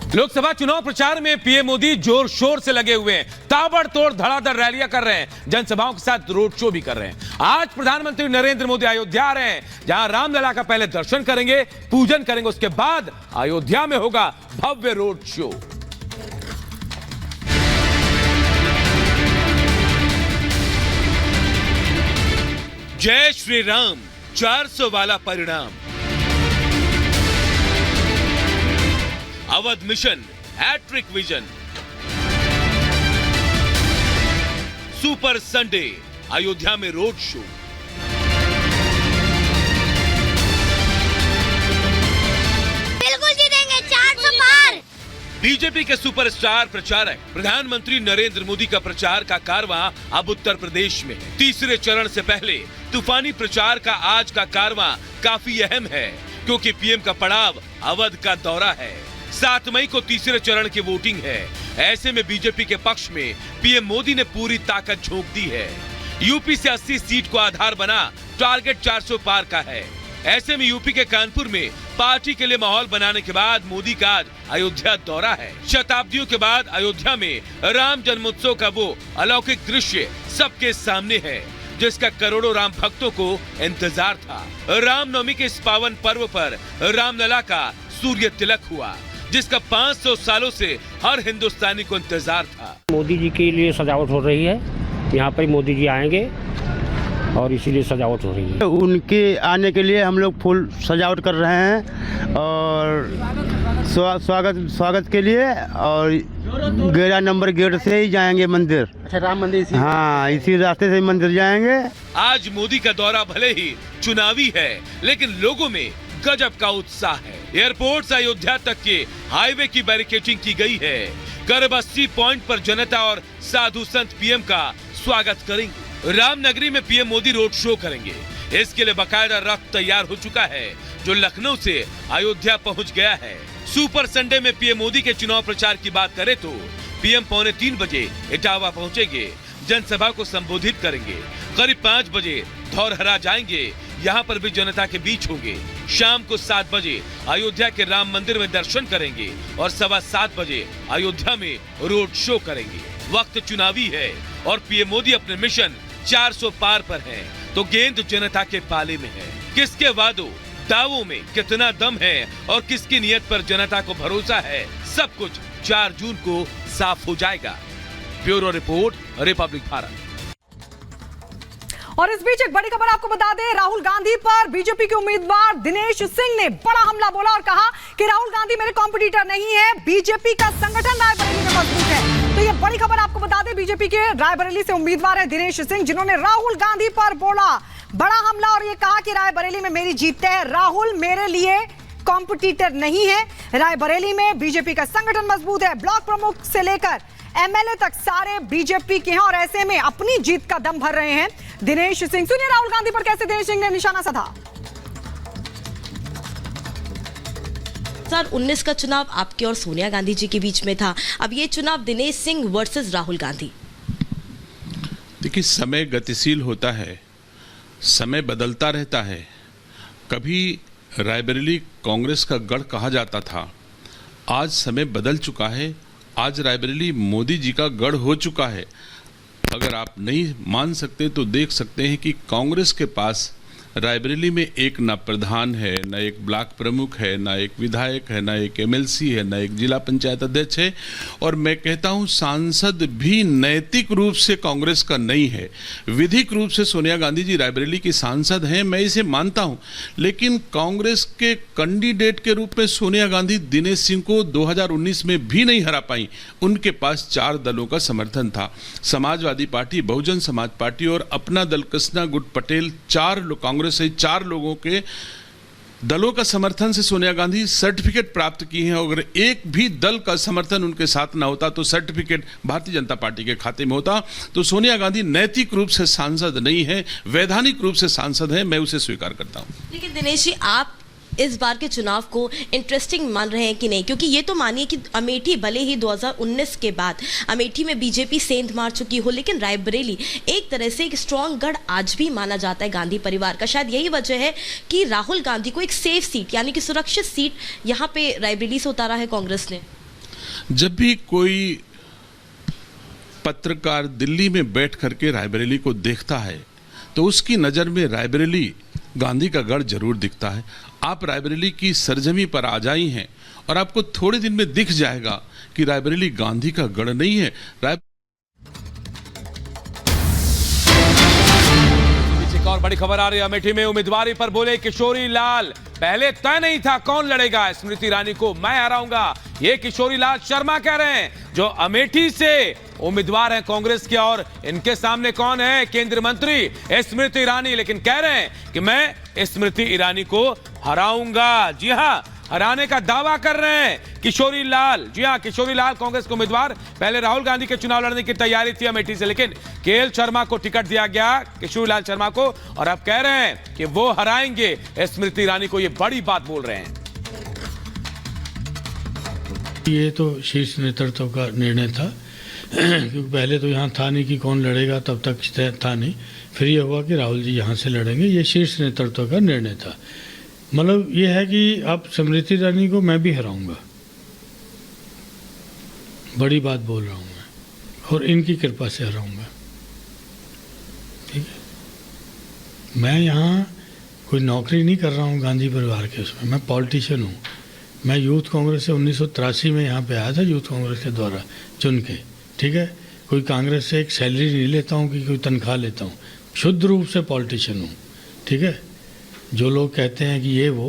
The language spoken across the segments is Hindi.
लोकसभा चुनाव प्रचार में पीएम मोदी जोर शोर से लगे हुए हैं। ताबड़तोड़ धड़ाधड़ रैलियां कर रहे हैं, जनसभाओं के साथ रोड शो भी कर रहे हैं। आज प्रधानमंत्री नरेंद्र मोदी अयोध्या आ रहे हैं, जहां रामलला का पहले दर्शन करेंगे, पूजन करेंगे, उसके बाद अयोध्या में होगा भव्य रोड शो। जय श्री राम 400 वाला परिणाम। Awadh mission hattrick vision. Super Sunday Ayodhya में रोड शो। बिल्कुल जीतेंगे 400 पार। बीजेपी के सुपरस्टार प्रचारक प्रधानमंत्री नरेंद्र मोदी का प्रचार का कारवां अब उत्तर प्रदेश में है। तीसरे चरण से पहले तूफानी प्रचार का आज का कारवां काफी अहम है, क्योंकि पीएम का पड़ाव अवध का दौरा है। 7 मई को तीसरे चरण की वोटिंग है। ऐसे में बीजेपी के पक्ष में पीएम मोदी ने पूरी ताकत झोंक दी है। यूपी से 80 सीट को आधार बना टारगेट 400 पार का है। ऐसे में यूपी के कानपुर में पार्टी के लिए माहौल बनाने के बाद मोदी का आज अयोध्या दौरा है। शताब्दियों के बाद अयोध्या में राम जन्मोत्सव का वो अलौकिक दृश्य सबके सामने है, जिसका करोड़ों राम भक्तों को इंतजार था। रामनवमी के इस पावन पर्व पर रामलला का सूर्य तिलक हुआ, जिसका 500 सालों से हर हिंदुस्तानी को इंतजार था। मोदी जी के लिए सजावट हो रही है, यहाँ पर मोदी जी आएंगे और इसीलिए सजावट हो रही है। उनके आने के लिए हम लोग फुल सजावट कर रहे हैं और स्वागत के लिए, और 11 नंबर गेट से ही जाएंगे मंदिर। अच्छा, राम मंदिर इसी रास्ते से मंदिर जाएंगे। आज मोदी का दौरा भले ही चुनावी है, लेकिन लोगों में गजब का उत्साह है। एयरपोर्ट से अयोध्या तक के हाईवे की बैरिकेडिंग की गई है। करीब 80 पॉइंट पर जनता और साधु संत पीएम का स्वागत करेंगे। रामनगरी में पीएम मोदी रोड शो करेंगे। इसके लिए बकायदा रथ तैयार हो चुका है, जो लखनऊ से अयोध्या पहुंच गया है। सुपर संडे में पीएम मोदी के चुनाव प्रचार की बात करें तो पीएम 2:45 बजे इटावा पहुंचेंगे, जनसभा को संबोधित करेंगे। करीब 5 बजे धौरहरा जाएंगे, यहाँ पर भी जनता के बीच होंगे। शाम को 7 बजे अयोध्या के राम मंदिर में दर्शन करेंगे और 7:15 बजे अयोध्या में रोड शो करेंगे। वक्त चुनावी है और पीएम मोदी अपने मिशन 400 पार पर हैं, तो गेंद जनता के पाले में है। किसके वादों दावों में कितना दम है और किसकी नीयत पर जनता को भरोसा है, सब कुछ 4 जून को साफ हो जाएगा। Bureau report, Republic Bharat. और इस बीच एक बड़ी खबर आपको बता दें, राहुल गांधी पर बीजेपी के उम्मीदवार दिनेश सिंह ने बड़ा हमला बोला और कहा कि राहुल गांधी मेरे कॉम्पिटिटर नहीं है, बीजेपी का संगठन रायबरेली में मजबूत है। तो ये बड़ी खबर आपको बता दें, बीजेपी के रायबरेली से उम्मीदवार है दिनेश सिंह, जिन्होंने राहुल गांधी पर बोला बड़ा हमला और ये कहा कि रायबरेली में मेरी जीत है, राहुल मेरे लिए कॉम्पिटिटर नहीं है। रायबरेली में बीजेपी का संगठन मजबूत है, ब्लॉक प्रमुख से लेकर एमएलए तक सारे बीजेपी के हैं और ऐसे में अपनी जीत का दम भर रहे हैं दिनेश सिंह। सुनिए राहुल गांधी पर कैसे दिनेश सिंह ने निशाना साधा। 2019 का चुनाव आपके और सोनिया गांधी जी के बीच में था, अब ये चुनाव दिनेश सिंह वर्सेस राहुल गांधी। देखिए, समय गतिशील होता है, समय बदलता रहता है। कभी रायबरेली कांग्रेस का गढ़ कहा जाता था, आज समय बदल चुका है। आज रायबरेली मोदी जी का गढ़ हो चुका है। अगर आप नहीं मान सकते तो देख सकते हैं कि कांग्रेस के पास रायबरेली में एक ना प्रधान है, ना एक ब्लॉक प्रमुख है, ना एक विधायक है, ना एक एमएलसी है, ना एक जिला पंचायत अध्यक्ष है, और मैं कहता हूं सांसद भी नैतिक रूप से कांग्रेस का नहीं है। विधिक रूप से सोनिया गांधी जी रायबरेली की सांसद हैं, मैं इसे मानता हूं, लेकिन कांग्रेस के कैंडिडेट के रूप में सोनिया गांधी दिनेश सिंह को 2019 में भी नहीं हरा पाई। उनके पास 4 दलों का समर्थन था, समाजवादी पार्टी, बहुजन समाज पार्टी और अपना दल कृष्णा गुट पटेल। 4 से 4 लोगों के दलों का समर्थन से सोनिया गांधी सर्टिफिकेट प्राप्त की है। अगर एक भी दल का समर्थन उनके साथ ना होता तो सर्टिफिकेट भारतीय जनता पार्टी के खाते में होता। तो सोनिया गांधी नैतिक रूप से सांसद नहीं है, वैधानिक रूप से सांसद है, मैं उसे स्वीकार करता हूं। लेकिन दिनेश जी, आप इस बार के चुनाव को इंटरेस्टिंग मान रहे हैं कि नहीं? क्योंकि ये तो मानिए कि अमेठी भले ही 2019 के बाद अमेठी में बीजेपी सेंध मार चुकी हो, लेकिन रायबरेली एक तरह से एक स्ट्रॉन्ग गढ़ आज भी माना जाता है गांधी परिवार का। शायद यही वजह है कि राहुल गांधी को एक सेफ सीट यानी कि सुरक्षित सीट यहाँ पे रायबरेली से उतारा है कांग्रेस ने। जब भी कोई पत्रकार दिल्ली में बैठ करके रायबरेली को देखता है तो उसकी नज़र में रायबरेली गांधी का गढ़ जरूर दिखता है। आप रायबरेली की सरजमी पर आ जाई हैं और आपको थोड़े दिन में दिख जाएगा कि रायबरेली गांधी का गढ़ नहीं है। एक और बड़ी खबर आ रही है। अमेठी में उम्मीदवारी पर बोले किशोरी लाल, पहले तय नहीं था कौन लड़ेगा, स्मृति ईरानी को मैं हराऊंगा, ये किशोरी लाल शर्मा कह रहे हैं, जो अमेठी से उम्मीदवार हैं कांग्रेस के। और इनके सामने कौन है? केंद्रीय मंत्री स्मृति ईरानी। लेकिन कह रहे हैं कि मैं स्मृति ईरानी को हराऊंगा। जी हां, हराने का दावा कर रहे हैं किशोरी लाल। जी हां, किशोरी लाल कांग्रेस के उम्मीदवार, पहले राहुल गांधी के चुनाव लड़ने की तैयारी थी अमेठी से, लेकिन केएल शर्मा को टिकट दिया गया, किशोरी लाल शर्मा को, और अब कह रहे हैं कि वो हराएंगे स्मृति ईरानी को। ये बड़ी बात बोल रहे हैं। ये तो शीर्ष नेतृत्व का निर्णय था, क्योंकि पहले तो यहाँ था नहीं कि कौन लड़ेगा, तब तक था नहीं। फिर ये हुआ कि राहुल जी यहाँ से लड़ेंगे, ये शीर्ष नेतृत्व का निर्णय था। मतलब ये है कि अब स्मृति ईरानी को मैं भी हराऊंगा, बड़ी बात बोल रहा हूँ मैं, और इनकी कृपा से हराऊंगा। ठीक है, मैं यहाँ कोई नौकरी नहीं कर रहा हूँ गांधी परिवार के उसमें, मैं पॉलिटिशियन हूँ। मैं यूथ कांग्रेस से 1983 में यहाँ पे आया था, यूथ कांग्रेस के द्वारा चुन के। ठीक है, कोई कांग्रेस से एक सैलरी नहीं लेता हूँ कि कोई तनख्वाह लेता हूँ, शुद्ध रूप से पॉलिटिशियन हूँ। ठीक है, जो लोग कहते हैं कि ये वो,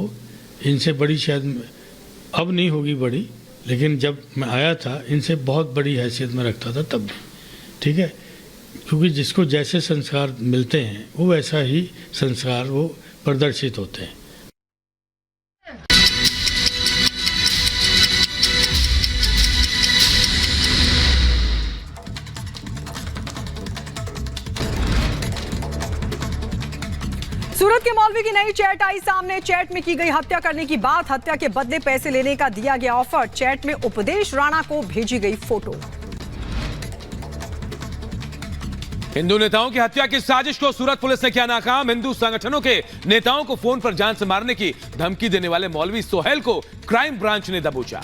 इनसे बड़ी शायद अब नहीं होगी बड़ी, लेकिन जब मैं आया था इनसे बहुत बड़ी हैसियत में रखता था तब भी। ठीक है, क्योंकि जिसको जैसे संस्कार मिलते हैं वो वैसा ही संस्कार वो प्रदर्शित होते हैं। सूरत के मौलवी की नई चैट आई सामने। चैट में की गई हत्या करने की बात, हत्या के बदले पैसे लेने का दिया गया ऑफर। चैट में उपदेश राणा को भेजी गई फोटो। हिंदू नेताओं की हत्या की साजिश को सूरत पुलिस ने किया नाकाम। हिंदू संगठनों के नेताओं को फोन पर जान से मारने की धमकी देने वाले मौलवी सोहेल को क्राइम ब्रांच ने दबोचा।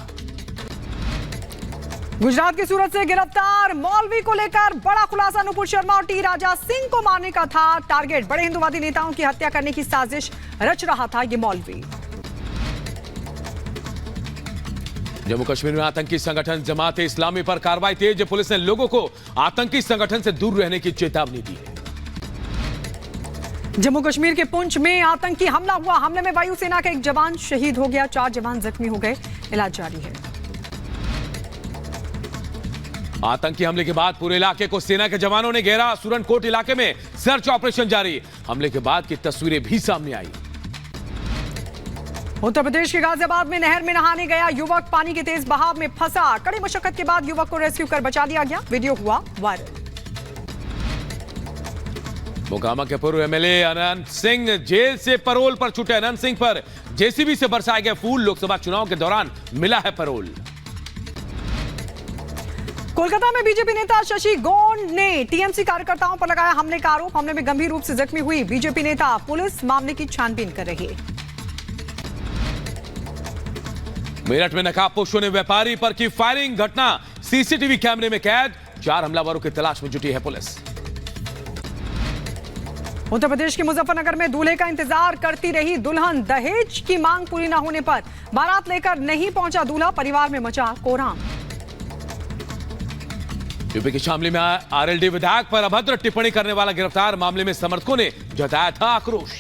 गुजरात के सूरत से गिरफ्तार मौलवी को लेकर बड़ा खुलासा। नुपुर शर्मा और टी राजा सिंह को मारने का था टारगेट। बड़े हिंदुवादी नेताओं की हत्या करने की साजिश रच रहा था ये मौलवी। जम्मू कश्मीर में आतंकी संगठन जमात इस्लामी पर कार्रवाई तेज। पुलिस ने लोगों को आतंकी संगठन से दूर रहने की चेतावनी दी है। जम्मू कश्मीर के पुंछ में आतंकी हमला हुआ। हमले में वायुसेना का एक जवान शहीद हो गया, 4 जवान जख्मी हो गए, इलाज जारी है। आतंकी हमले के बाद पूरे इलाके को सेना के जवानों ने घेरा। सुरनकोट इलाके में सर्च ऑपरेशन जारी। हमले के बाद की तस्वीरें भी सामने आई। उत्तर प्रदेश के गाजियाबाद में नहर में नहाने गया युवक पानी के तेज बहाव में फंसा। कड़ी मशक्कत के बाद युवक को रेस्क्यू कर बचा लिया गया। वीडियो हुआ वायरल। मोकामा के पूर्व एमएलए अनंत सिंह जेल से परोल पर छूटे। अनंत सिंह पर जेसीबी से बरसाए गए फूल। लोकसभा चुनाव के दौरान मिला है परोल। कोलकाता में बीजेपी नेता शशि गोंड ने टीएमसी कार्यकर्ताओं पर लगाया हमले का आरोप। हमले में गंभीर रूप से जख्मी हुई बीजेपी नेता। पुलिस मामले की छानबीन कर रही है। मेरठ में नकाबपोशों ने व्यापारी पर की फायरिंग। घटना सीसीटीवी कैमरे में कैद। 4 हमलावरों की तलाश में जुटी है पुलिस। उत्तर प्रदेश के मुजफ्फरनगर में दूल्हे का इंतजार करती रही दुल्हन। दहेज की मांग पूरी न होने पर बारात लेकर नहीं पहुंचा दूल्हा। परिवार में मचा कोहराम। यूपी के शामली में आरएलडी विधायक पर अभद्र टिप्पणी करने वाला गिरफ्तार। मामले में समर्थकों ने जताया था आक्रोश।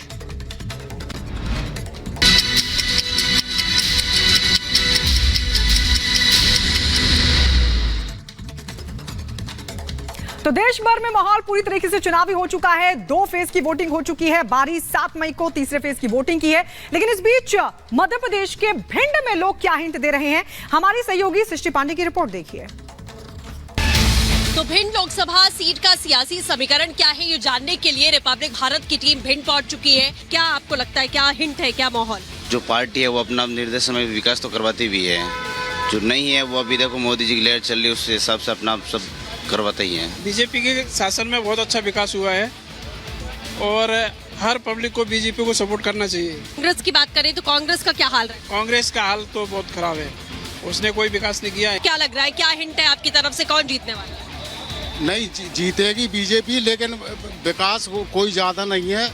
तो देश भर में माहौल पूरी तरीके से चुनावी हो चुका है। 2 फेज की वोटिंग हो चुकी है। बारी 7 मई को तीसरे फेज की वोटिंग की है। लेकिन इस बीच मध्य प्रदेश के भिंड में लोग क्या हिंट दे रहे हैं, हमारी सहयोगी सृष्टि पांडे की रिपोर्ट देखिए। तो भिंड लोकसभा सीट का सियासी समीकरण क्या है, ये जानने के लिए रिपब्लिक भारत की टीम भिंड पहुंच चुकी है। क्या आपको लगता है, क्या हिंट है, क्या माहौल? जो पार्टी है वो अपना निर्देशन में विकास तो करवाती भी है, जो नहीं है वो अभी देखो मोदी जी की लहर चल रही है, उस हिसाब से अपना सब करवाते ही हैं। बीजेपी के शासन में बहुत अच्छा विकास हुआ है और हर पब्लिक को बीजेपी को सपोर्ट करना चाहिए। कांग्रेस की बात करें तो कांग्रेस का क्या हाल है? कांग्रेस का हाल तो बहुत खराब है। उसने कोई विकास नहीं किया है। क्या लग रहा है, क्या हिंट है आपकी तरफ से, कौन जीतने वाला है? नहीं जीतेगी बीजेपी, लेकिन विकास कोई ज्यादा नहीं है।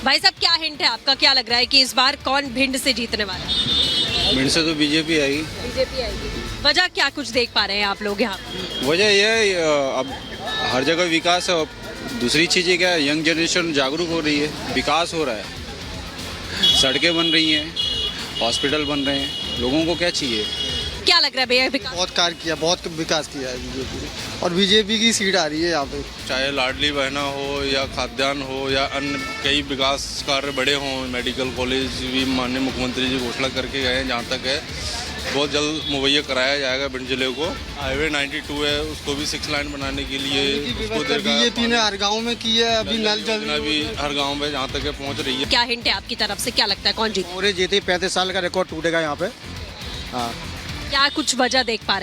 भाई साहब क्या हिंट है आपका, क्या लग रहा है कि इस बार कौन भिंड से जीतने वाला है? भिंड से तो बीजेपी आएगी। बीजेपी आएगी। वजह क्या कुछ देख पा रहे हैं आप लोग यहाँ? वजह यह है अब हर जगह विकास है, और दूसरी चीज़ ये क्या है, यंग जनरेशन जागरूक हो रही है, विकास हो रहा है, सड़कें बन रही हैं, हॉस्पिटल बन रहे हैं, लोगों को क्या चाहिए? क्या लग रहा है भैया विकास? बहुत कार्य किया, बहुत विकास किया है बीजेपी ने, और बीजेपी की सीट आ रही है यहाँ पे। चाहे लाडली बहना हो या खाद्यान्न हो या अन्य कई विकास कार्य बड़े हों, मेडिकल कॉलेज भी माननीय मुख्यमंत्री जी घोषणा करके गए हैं, जहाँ तक है बहुत जल्द मुहैया कराया जाएगा भिंड जिले को। हाईवे 92 है, उसको भी 6 लाइन बनाने के लिए बीजेपी ने हर गाँव में की है, अभी नल जल भी हर गाँव में जहाँ तक है पहुँच रही है। क्या हिंट है आपकी तरफ से, क्या लगता है कौन जीत? जीते 35 साल का रिकॉर्ड टूटेगा यहाँ पे। हाँ, क्या कुछ वजह देख पा रहे हैं?